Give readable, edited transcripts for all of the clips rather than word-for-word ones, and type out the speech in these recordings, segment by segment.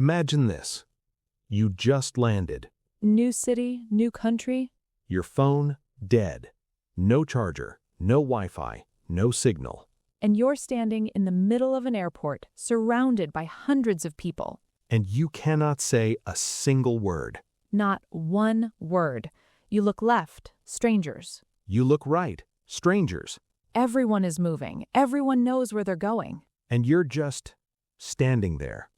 Imagine this. You just landed. New city, new country. Your phone, dead. No charger, no Wi-Fi, no signal. And you're standing in the middle of an airport, surrounded by hundreds of people. And you cannot say a single word. Not one word. You look left, strangers. You look right, strangers. Everyone is moving. Everyone knows where they're going. And you're just standing there,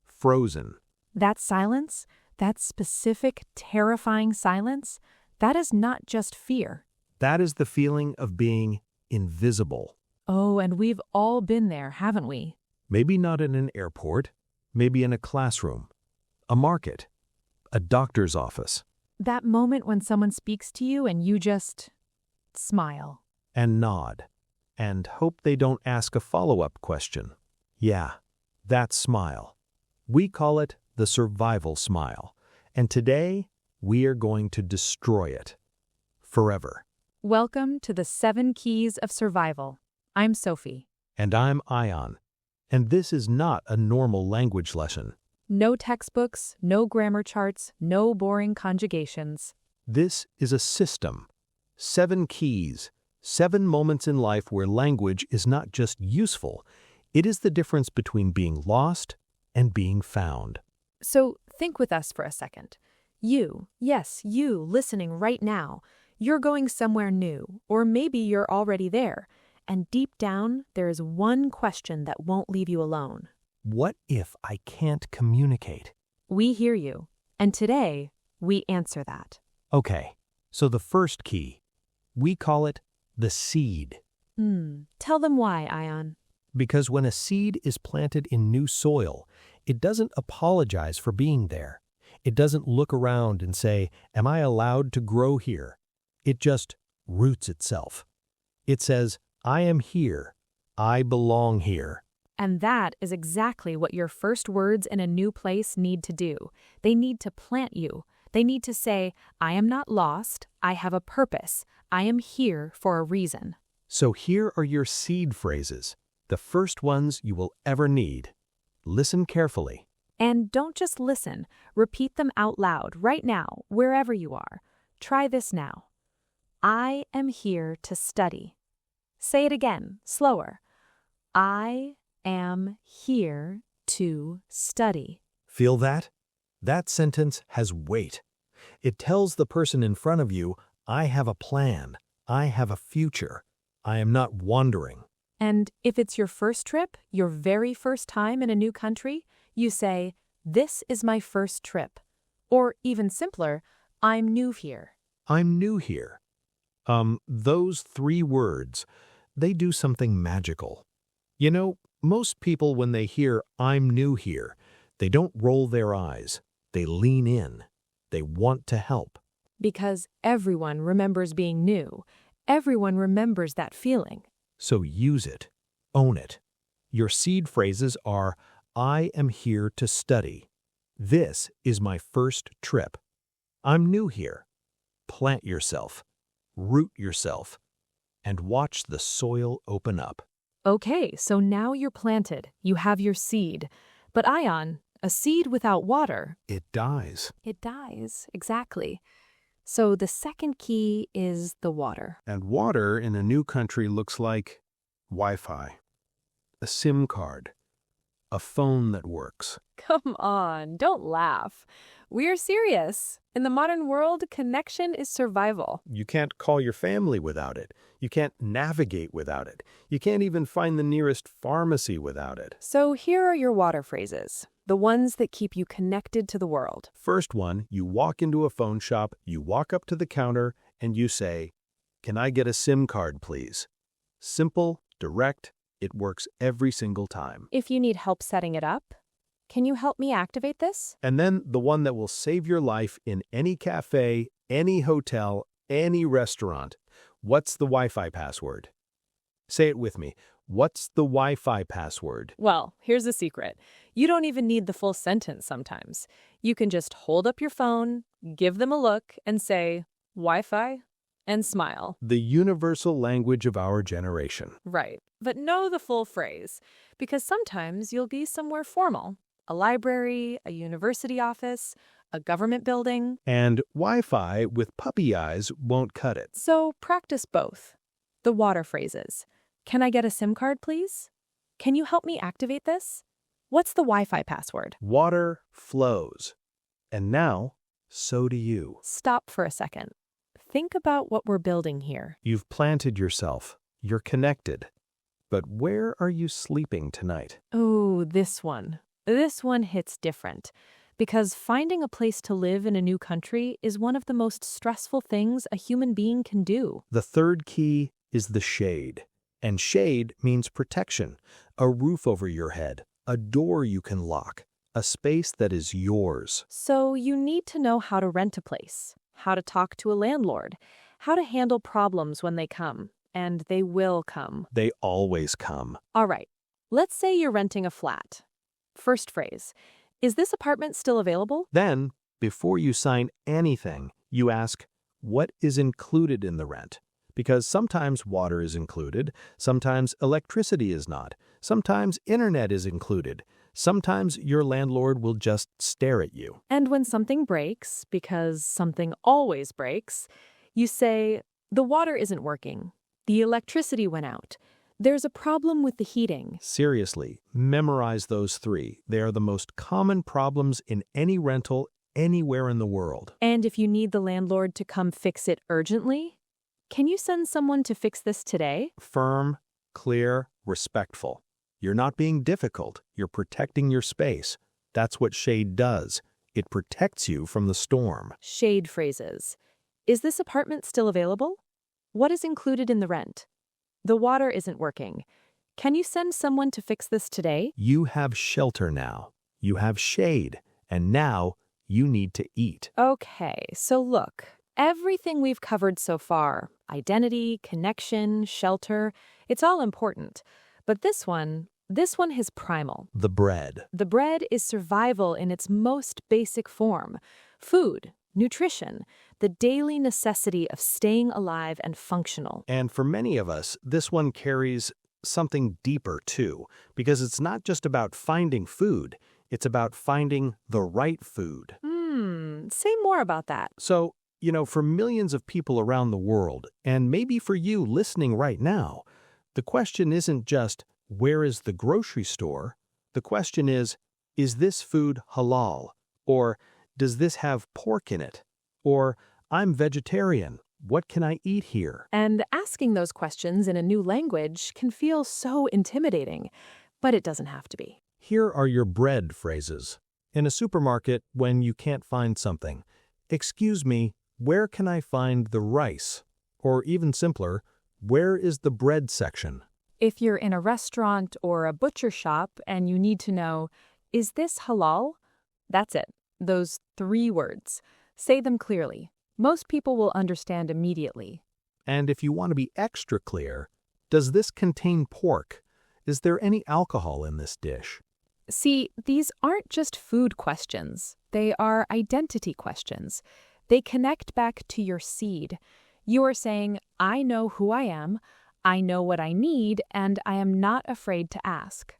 frozen. That silence, that specific, terrifying silence, that is not just fear. That is the feeling of being invisible. Oh, and we've all been there, haven't we? Maybe not in an airport, maybe in a classroom, a market, a doctor's office. That moment when someone speaks to you and you just smile. And nod, and hope they don't ask a follow-up question. Yeah, that smile. We call it the survival smile, and today we are going to destroy it. Forever. Welcome to the 7 Keys of Survival. I'm Sophie. And I'm Ion, and this is not a normal language lesson. No textbooks, no grammar charts, no boring conjugations. This is a system. 7 keys, 7 moments in life where language is not just useful, it is the difference between being lost and being found. So think with us for a second. You, yes, you listening right now, you're going somewhere new, or maybe you're already there, and deep down there is one question that won't leave you alone. What if I can't communicate? We hear you, and today we answer that. Okay, so the first key, we call it the seed. Tell them why, Ion. Because when a seed is planted in new soil, it doesn't apologize for being there. It doesn't look around and say, "Am I allowed to grow here?" It just roots itself. It says, "I am here. I belong here." And that is exactly what your first words in a new place need to do. They need to plant you. They need to say, "I am not lost. I have a purpose. I am here for a reason." So here are your seed phrases, the first ones you will ever need. Listen carefully. And don't just listen. Repeat them out loud right now, wherever you are. Try this now. I am here to study. Say it again, slower. I am here to study. Feel that? That sentence has weight. It tells the person in front of you, I have a plan. I have a future. I am not wandering. And if it's your first trip, your very first time in a new country, you say, "This is my first trip." Or even simpler, "I'm new here." I'm new here. Those 3 words, they do something magical. You know, most people when they hear, "I'm new here," they don't roll their eyes. They lean in. They want to help. Because everyone remembers being new. Everyone remembers that feeling. So use it. Own it. Your seed phrases are, I am here to study. This is my first trip. I'm new here. Plant yourself. Root yourself. And watch the soil open up. Okay, so now you're planted. You have your seed. But Ion, a seed without water, It dies. it dies, exactly. So the second key is the water. And water in a new country looks like Wi-Fi, a SIM card, a phone that works. Come on, don't laugh. We're serious. In the modern world, connection is survival. You can't call your family without it. You can't navigate without it. You can't even find the nearest pharmacy without it. So here are your water phrases, the ones that keep you connected to the world. First one, you walk into a phone shop, you walk up to the counter, and you say, "Can I get a SIM card, please?" Simple, direct, it works every single time. If you need help setting it up, can you help me activate this? And then the one that will save your life in any cafe, any hotel, any restaurant. What's the Wi-Fi password? Say it with me. What's the Wi-Fi password? Well, here's the secret. You don't even need the full sentence sometimes. You can just hold up your phone, give them a look, and say, "Wi-Fi," and smile. The universal language of our generation. Right. But know the full phrase, because sometimes you'll be somewhere formal, a library, a university office, a government building. And Wi-Fi with puppy eyes won't cut it. So practice both. The water phrases. Can I get a SIM card, please? Can you help me activate this? What's the Wi-Fi password? Water flows. And now, so do you. Stop for a second. Think about what we're building here. You've planted yourself. You're connected. But where are you sleeping tonight? Oh, this one. This one hits different. Because finding a place to live in a new country is one of the most stressful things a human being can do. The third key is the shade. And shade means protection, a roof over your head, a door you can lock, a space that is yours. So you need to know how to rent a place, how to talk to a landlord, how to handle problems when they come. And they will come. They always come. All right, let's say you're renting a flat. First phrase, is this apartment still available? Then, before you sign anything, you ask, what is included in the rent? Because sometimes water is included, sometimes electricity is not, sometimes internet is included, sometimes your landlord will just stare at you. And when something breaks, because something always breaks, you say, the water isn't working. The electricity went out. There's a problem with the heating. Seriously, memorize those three. They are the most common problems in any rental anywhere in the world. And if you need the landlord to come fix it urgently, can you send someone to fix this today? Firm, clear, respectful. You're not being difficult. You're protecting your space. That's what shade does. It protects you from the storm. Shade phrases. Is this apartment still available? What is included in the rent? The water isn't working. Can you send someone to fix this today? You have shelter now. You have shade. And now you need to eat. Okay, so look, everything we've covered so far, identity, connection, shelter, it's all important. But this one is primal. The bread. The bread is survival in its most basic form. Food, nutrition, the daily necessity of staying alive and functional. And for many of us, this one carries something deeper too, because it's not just about finding food, it's about finding the right food. Say more about that. So, for millions of people around the world, and maybe for you listening right now, the question isn't just, where is the grocery store? The question is this food halal? Or, does this have pork in it? Or, I'm vegetarian. What can I eat here? And asking those questions in a new language can feel so intimidating, but it doesn't have to be. Here are your bread phrases. In a supermarket, when you can't find something, excuse me, where can I find the rice? Or even simpler, where is the bread section? If you're in a restaurant or a butcher shop and you need to know, is this halal? That's it. Those 3 words. Say them clearly. Most people will understand immediately. And if you want to be extra clear, does this contain pork? Is there any alcohol in this dish? See, these aren't just food questions. They are identity questions. They connect back to your seed. You are saying, I know who I am, I know what I need, and I am not afraid to ask.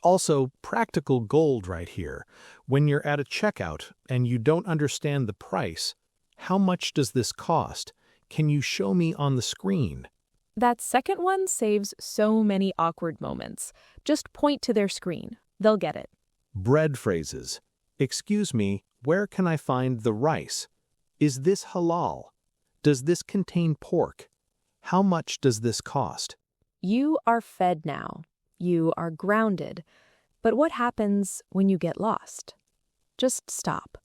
Also, practical gold right here. When you're at a checkout and you don't understand the price, how much does this cost? Can you show me on the screen? That second one saves so many awkward moments. Just point to their screen. They'll get it. Bread phrases. Excuse me, where can I find the rice? Is this halal? Does this contain pork? How much does this cost? You are fed now. You are grounded. But what happens when you get lost? Just stop.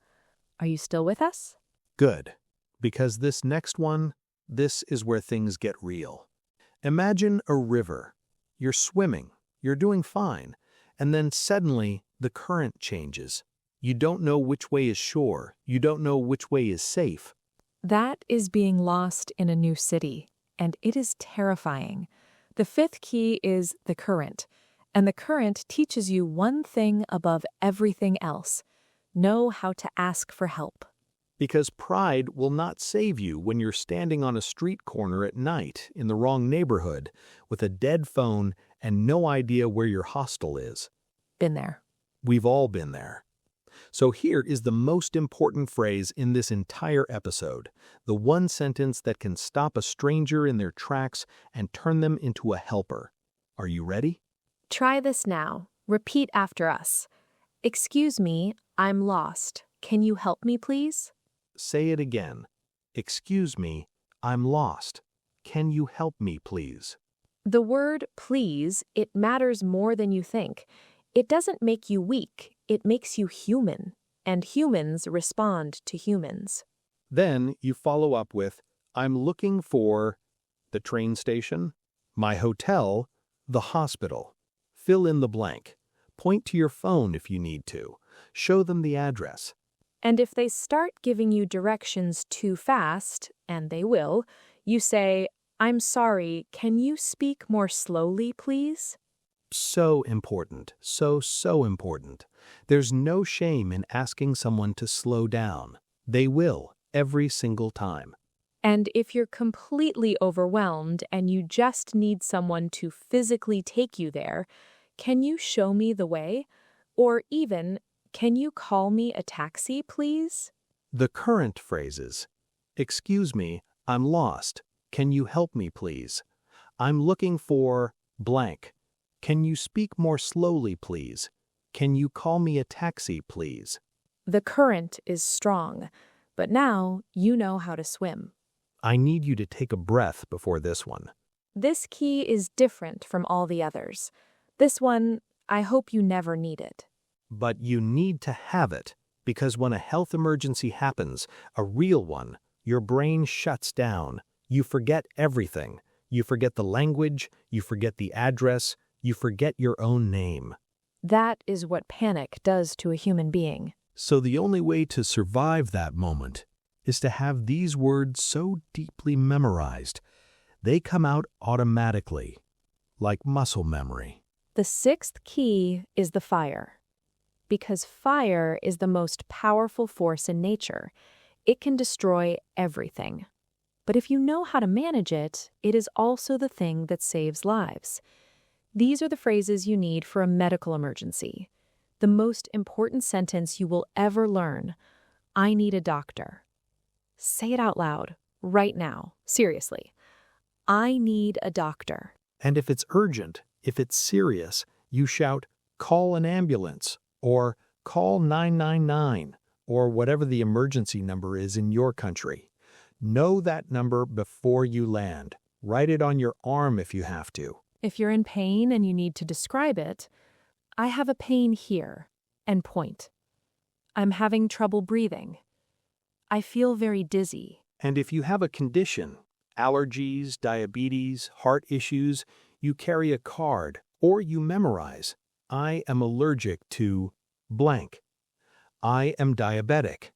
Are you still with us? Good. Because this next one, this is where things get real. Imagine a river. You're swimming. You're doing fine. And then suddenly, the current changes. You don't know which way is shore. You don't know which way is safe. That is being lost in a new city, and it is terrifying. The 5th key is the current, and the current teaches you one thing above everything else. Know how to ask for help. Because pride will not save you when you're standing on a street corner at night in the wrong neighborhood with a dead phone and no idea where your hostel is. Been there. We've all been there. So here is the most important phrase in this entire episode, the one sentence that can stop a stranger in their tracks and turn them into a helper. Are you ready? Try this now. Repeat after us. Excuse me, I'm lost. Can you help me, please? Say it again. Excuse me, I'm lost. Can you help me, please? The word please, it matters more than you think. It doesn't make you weak, it makes you human. And humans respond to humans. Then you follow up with, I'm looking for the train station, my hotel, the hospital. Fill in the blank. Point to your phone if you need to. Show them the address. And if they start giving you directions too fast, and they will, you say, I'm sorry, can you speak more slowly, please? So important. So important. There's no shame in asking someone to slow down. They will, every single time. And if you're completely overwhelmed and you just need someone to physically take you there, can you show me the way? Or even, can you call me a taxi, please? The current phrases. Excuse me, I'm lost. Can you help me, please? I'm looking for blank. Can you speak more slowly, please? Can you call me a taxi, please? The current is strong, but now you know how to swim. I need you to take a breath before this one. This key is different from all the others. This one, I hope you never need it. But you need to have it, because when a health emergency happens, a real one, your brain shuts down. You forget everything. You forget the language, you forget the address, you forget your own name. That is what panic does to a human being. So the only way to survive that moment is to have these words so deeply memorized, they come out automatically, like muscle memory. The sixth key is the fire. Because fire is the most powerful force in nature. It can destroy everything. But if you know how to manage it, it is also the thing that saves lives. These are the phrases you need for a medical emergency. The most important sentence you will ever learn. I need a doctor. Say it out loud, right now, seriously. I need a doctor. And if it's urgent, if it's serious, you shout, call an ambulance, or call 999, or whatever the emergency number is in your country. Know that number before you land. Write it on your arm if you have to. If you're in pain and you need to describe it, I have a pain here, and point. I'm having trouble breathing. I feel very dizzy. And if you have a condition, allergies, diabetes, heart issues, you carry a card or you memorize, I am allergic to blank. I am diabetic.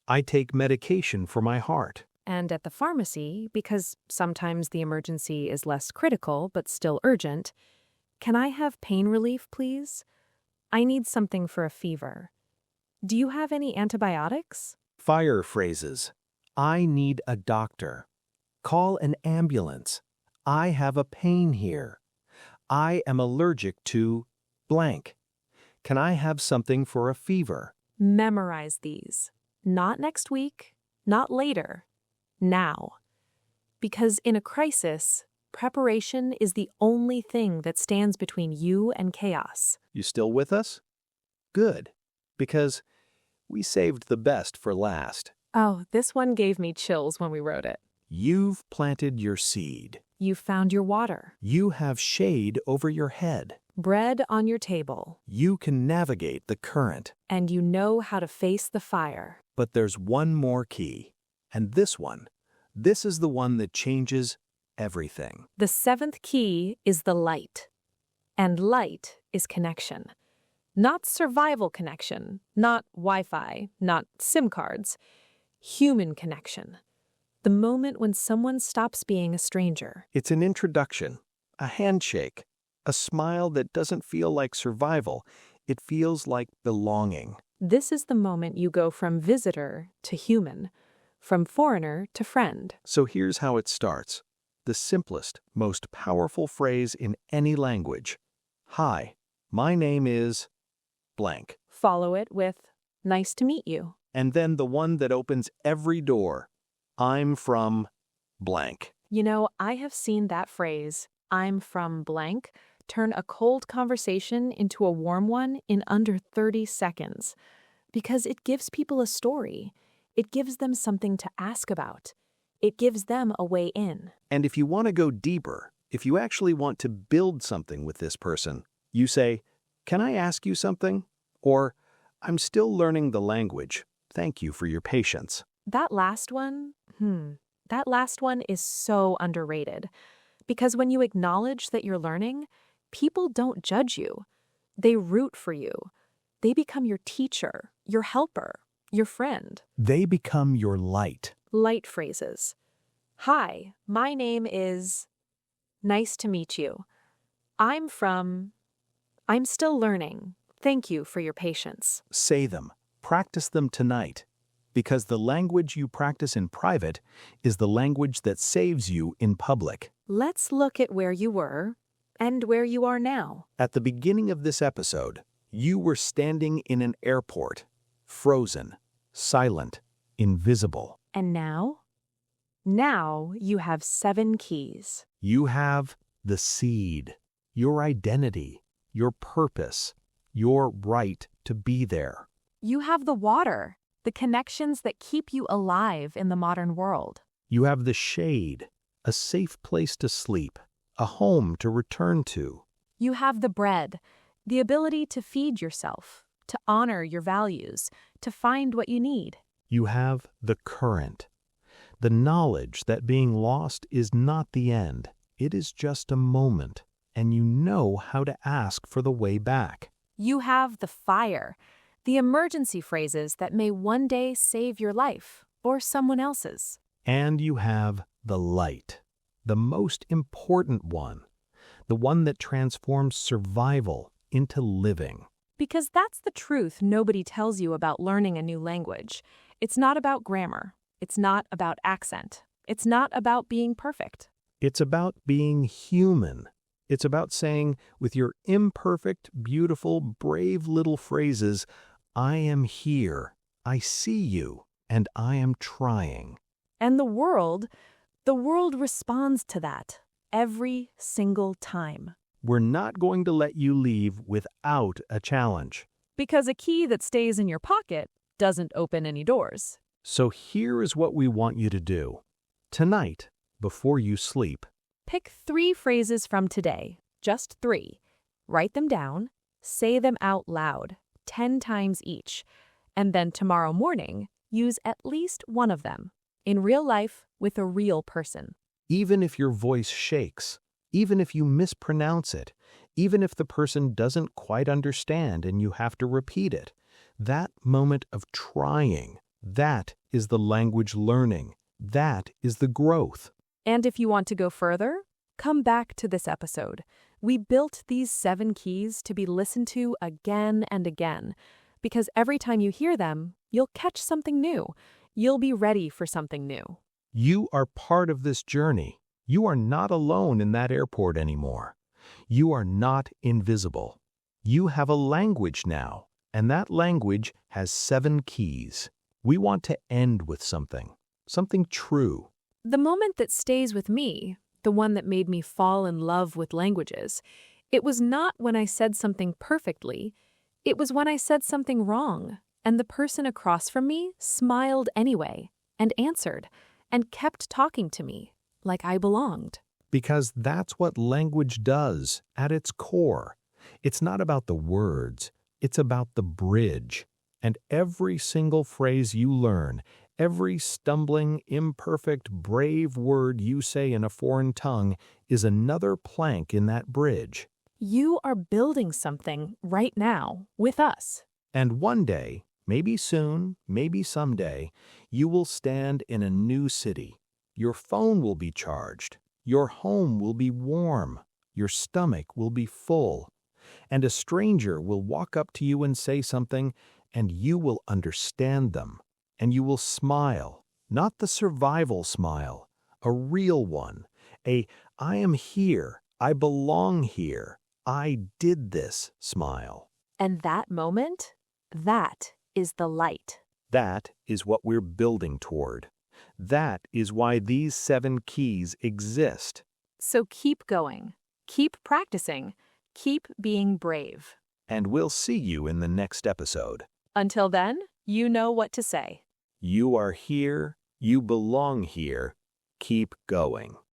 I take medication for my heart. And at the pharmacy, because sometimes the emergency is less critical but still urgent, can I have pain relief, please? I need something for a fever. Do you have any antibiotics? Fire phrases. I need a doctor. Call an ambulance. I have a pain here. I am allergic to blank. Can I have something for a fever? Memorize these. Not next week, not later. Now. Because in a crisis, preparation is the only thing that stands between you and chaos. You still with us? Good, because we saved the best for last. Oh, this one gave me chills when we wrote it. You've planted your seed. You found your water. You have shade over your head. Bread on your table. You can navigate the current. And you know how to face the fire. But there's one more key. And this is the one that changes everything. The seventh key is the light. And light is connection. Not survival connection, not Wi-Fi, not SIM cards. Human connection. The moment when someone stops being a stranger. It's an introduction, a handshake, a smile that doesn't feel like survival. It feels like belonging. This is the moment you go from visitor to human, from foreigner to friend. So here's how it starts. The simplest, most powerful phrase in any language. Hi, my name is blank. Follow it with, nice to meet you. And then the one that opens every door. I'm from blank. You know, I have seen that phrase, I'm from blank, turn a cold conversation into a warm one in under 30 seconds. Because it gives people a story. It gives them something to ask about. It gives them a way in. And if you want to go deeper, if you actually want to build something with this person, you say, "Can I ask you something?" Or, "I'm still learning the language. Thank you for your patience." That last one is so underrated. Because when you acknowledge that you're learning, people don't judge you. They root for you. They become your teacher, your helper, your friend. They become your light. Light phrases. Hi, my name is... Nice to meet you. I'm still learning. Thank you for your patience. Say them. Practice them tonight. Because the language you practice in private is the language that saves you in public. Let's look at where you were and where you are now. At the beginning of this episode, you were standing in an airport, frozen, silent, invisible. And now? Now you have 7 keys. You have the seed, your identity, your purpose, your right to be there. You have the water, the connections that keep you alive in the modern world. You have the shade, a safe place to sleep, a home to return to. You have the bread, the ability to feed yourself, to honor your values, to find what you need. You have the current, the knowledge that being lost is not the end. It is just a moment, and you know how to ask for the way back. You have the fire, the emergency phrases that may one day save your life or someone else's. And you have the light, the most important one, the one that transforms survival into living. Because that's the truth nobody tells you about learning a new language. It's not about grammar. It's not about accent. It's not about being perfect. It's about being human. It's about saying, with your imperfect, beautiful, brave little phrases, I am here, I see you, and I am trying. And the world responds to that every single time. We're not going to let you leave without a challenge. Because a key that stays in your pocket doesn't open any doors. So here is what we want you to do. Tonight, before you sleep, pick 3 phrases from today, just 3. Write them down, say them out loud, 10 times each, and then tomorrow morning, use at least one of them, in real life with a real person. Even if your voice shakes, even if you mispronounce it, even if the person doesn't quite understand and you have to repeat it, that moment of trying, that is the language learning. That is the growth. And if you want to go further, come back to this episode. We built these 7 keys to be listened to again and again, because every time you hear them, you'll catch something new. You'll be ready for something new. You are part of this journey. You are not alone in that airport anymore. You are not invisible. You have a language now, and that language has 7 keys. We want to end with something true. The moment that stays with me, the one that made me fall in love with languages, it was not when I said something perfectly, it was when I said something wrong, and the person across from me smiled anyway, and answered, and kept talking to me, like I belonged. Because that's what language does at its core. It's not about the words, it's about the bridge. And every single phrase you learn, every stumbling, imperfect, brave word you say in a foreign tongue is another plank in that bridge. You are building something right now with us. And one day, maybe soon, maybe someday, you will stand in a new city. Your phone will be charged. Your home will be warm. Your stomach will be full. And a stranger will walk up to you and say something, and you will understand them. And you will smile, not the survival smile, a real one, I am here, I belong here, I did this smile. And that moment, that is the light. That is what we're building toward. That is why these 7 keys exist. So keep going, keep practicing, keep being brave. And we'll see you in the next episode. Until then, you know what to say. You are here. You belong here. Keep going.